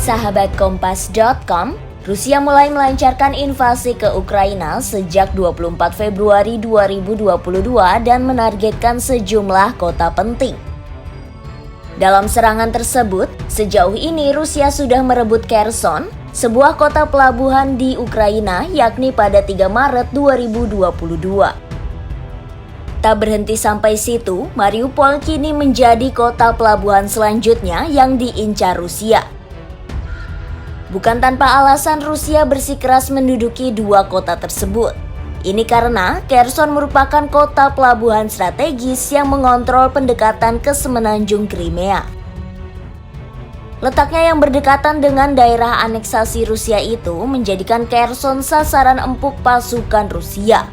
sahabat Kompas.com, Rusia mulai melancarkan invasi ke Ukraina sejak 24 Februari 2022 dan menargetkan sejumlah kota penting. Dalam serangan tersebut, sejauh ini Rusia sudah merebut Kherson, sebuah kota pelabuhan di Ukraina, yakni pada 3 Maret 2022. Tak berhenti sampai situ, Mariupol kini menjadi kota pelabuhan selanjutnya yang diincar Rusia. Bukan tanpa alasan Rusia bersikeras menduduki dua kota tersebut. Ini karena Kherson merupakan kota pelabuhan strategis yang mengontrol pendekatan ke semenanjung Crimea. Letaknya yang berdekatan dengan daerah aneksasi Rusia itu menjadikan Kherson sasaran empuk pasukan Rusia.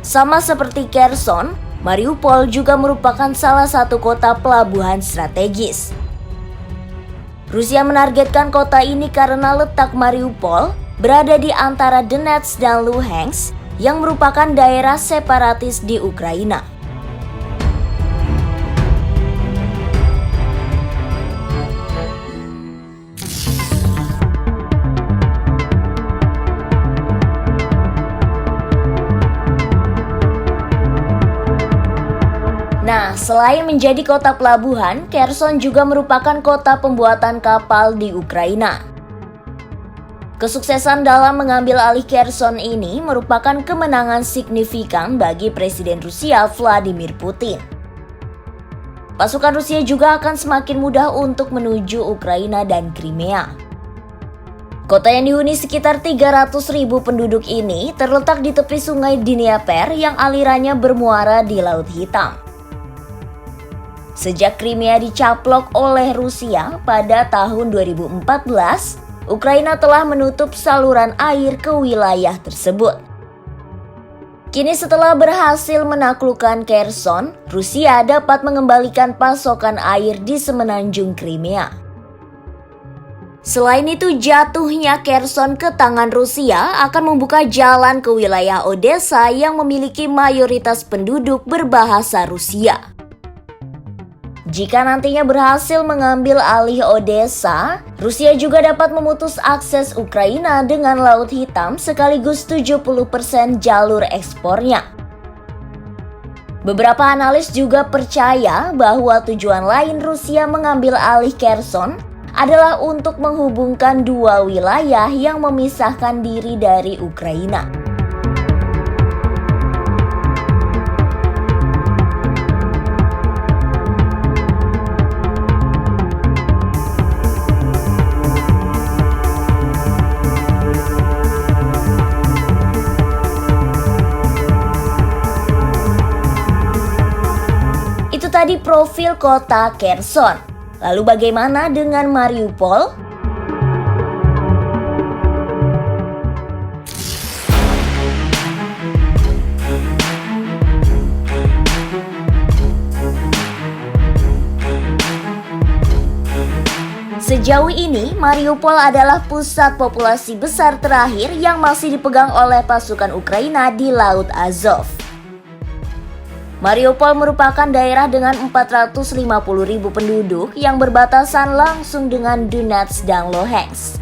Sama seperti Kherson, Mariupol juga merupakan salah satu kota pelabuhan strategis. Rusia menargetkan kota ini karena letak Mariupol berada di antara Donetsk dan Luhansk yang merupakan daerah separatis di Ukraina. Nah, selain menjadi kota pelabuhan, Kherson juga merupakan kota pembuatan kapal di Ukraina. Kesuksesan dalam mengambil alih Kherson ini merupakan kemenangan signifikan bagi Presiden Rusia Vladimir Putin. Pasukan Rusia juga akan semakin mudah untuk menuju Ukraina dan Crimea. Kota yang dihuni sekitar 300.000 penduduk ini terletak di tepi sungai Dnieper yang alirannya bermuara di Laut Hitam. Sejak Crimea dicaplok oleh Rusia pada tahun 2014, Ukraina telah menutup saluran air ke wilayah tersebut. Kini setelah berhasil menaklukkan Kherson, Rusia dapat mengembalikan pasokan air di semenanjung Crimea. Selain itu, jatuhnya Kherson ke tangan Rusia akan membuka jalan ke wilayah Odessa yang memiliki mayoritas penduduk berbahasa Rusia. Jika nantinya berhasil mengambil alih Odessa, Rusia juga dapat memutus akses Ukraina dengan Laut Hitam sekaligus 70% jalur ekspornya. Beberapa analis juga percaya bahwa tujuan lain Rusia mengambil alih Kherson adalah untuk menghubungkan dua wilayah yang memisahkan diri dari Ukraina. Itu tadi profil kota Kherson. Lalu bagaimana dengan Mariupol? Sejauh ini, Mariupol adalah pusat populasi besar terakhir yang masih dipegang oleh pasukan Ukraina di Laut Azov. Mariupol merupakan daerah dengan 450.000 penduduk yang berbatasan langsung dengan Donetsk dan Luhansk.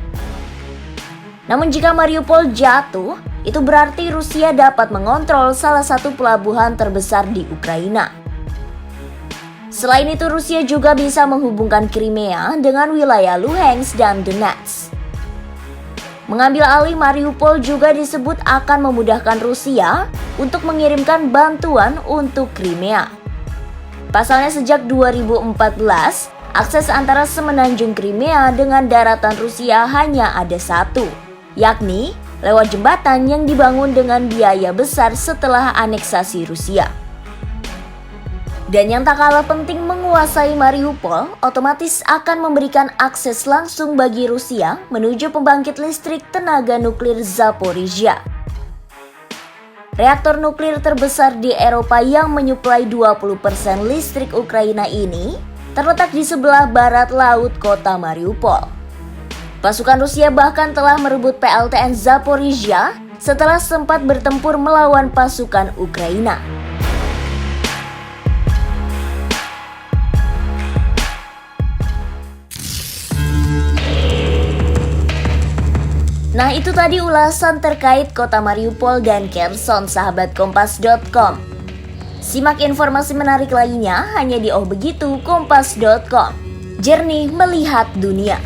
Namun jika Mariupol jatuh, itu berarti Rusia dapat mengontrol salah satu pelabuhan terbesar di Ukraina. Selain itu, Rusia juga bisa menghubungkan Crimea dengan wilayah Luhansk dan Donetsk. Mengambil alih Mariupol juga disebut akan memudahkan Rusia untuk mengirimkan bantuan untuk Crimea. Pasalnya sejak 2014, akses antara semenanjung Crimea dengan daratan Rusia hanya ada satu, yakni lewat jembatan yang dibangun dengan biaya besar setelah aneksasi Rusia. Dan yang tak kalah penting, menguasai Mariupol otomatis akan memberikan akses langsung bagi Rusia menuju pembangkit listrik tenaga nuklir Zaporizhia. Reaktor nuklir terbesar di Eropa yang menyuplai 20% listrik Ukraina ini terletak di sebelah barat laut kota Mariupol. Pasukan Rusia bahkan telah merebut PLTN Zaporizhia setelah sempat bertempur melawan pasukan Ukraina. Nah, itu tadi ulasan terkait kota Mariupol dan Kherson, sahabat Kompas.com. Simak informasi menarik lainnya hanya di Oh Begitu Kompas.com. Jernih melihat dunia.